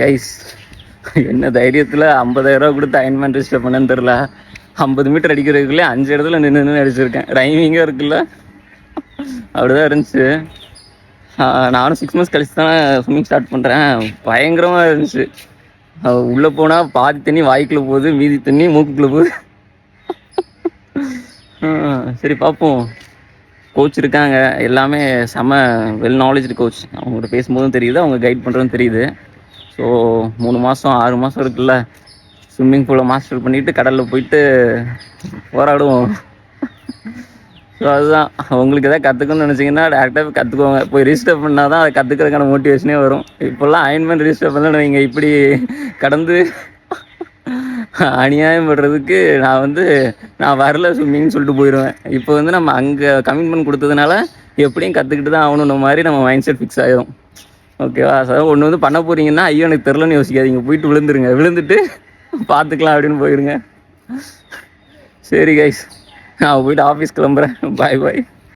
Guys, என்ன தைரியத்தில் 50,000 கொடுத்து அயன்மேன் ரிஜிஸ்டர் பண்ணேன்னு தெரில. 50 மீட்டர் அடிக்கிறதுக்குள்ளே 5 இடத்துல நின்று அடிச்சிருக்கேன். ரைமிங்காக இருக்குல்ல, அப்படிதான் இருந்துச்சு. நானும் 6 months கழிச்சு தான் ஸ்விம்மிங் ஸ்டார்ட் பண்ணுறேன். பயங்கரமாக இருந்துச்சு. உள்ளே போனால் பாதி தண்ணி வாய்க்குள்ளே போகுது, மீதி தண்ணி மூக்குக்குள்ளே போகுது. சரி பார்ப்போம். கோச் இருக்காங்க, எல்லாமே செம வெல் நாலேஜ்டு கோச். அவங்கள்ட்ட பேசும்போதும் தெரியுது, அவங்க கைட் பண்ணுறதும் தெரியுது. ஸோ 3 மாதம் 6 மாதம் இருக்குல்ல, ஸ்விம்மிங் பூலை மாஸ்டர் பண்ணிவிட்டு கடலில் போயிட்டு போராடுவோம். ஸோ அதுதான், உங்களுக்கு எதாவது கற்றுக்கணும்னு நினச்சிங்கன்னா டேரெக்டாக போய் கற்றுக்கோங்க. போய் ரிஜிஸ்டர் பண்ணால் தான் அதை கற்றுக்கிறதுக்கான மோட்டிவேஷனே வரும். இப்போல்லாம் அயன்மேன் ரிஜிஸ்டர் பண்ணல நீங்கள் இப்படி கடந்து அநியாயம் படுறதுக்கு நான் வரல ஸ்விம்மிங்னு சொல்லிட்டு போயிடுவேன். இப்போ நம்ம அங்கே கமிட்மெண்ட் கொடுத்ததுனால எப்படியும் கற்றுக்கிட்டு தான் ஆகணுன்ற மாதிரி நம்ம மைண்ட் செட் ஃபிக்ஸ் ஆகிடும். ஓகேவா? சார் ஒன்று பண்ண போகிறீங்கன்னா ஐயோ எனக்கு தெரிலன்னு யோசிக்காதீங்க, போயிட்டு விழுந்துட்டு பார்த்துக்கலாம் அப்படின்னு போயிடுங்க. சரி கைஸ், நான் போயிட்டு ஆஃபீஸ் கிளம்புறேன். பாய் பாய்.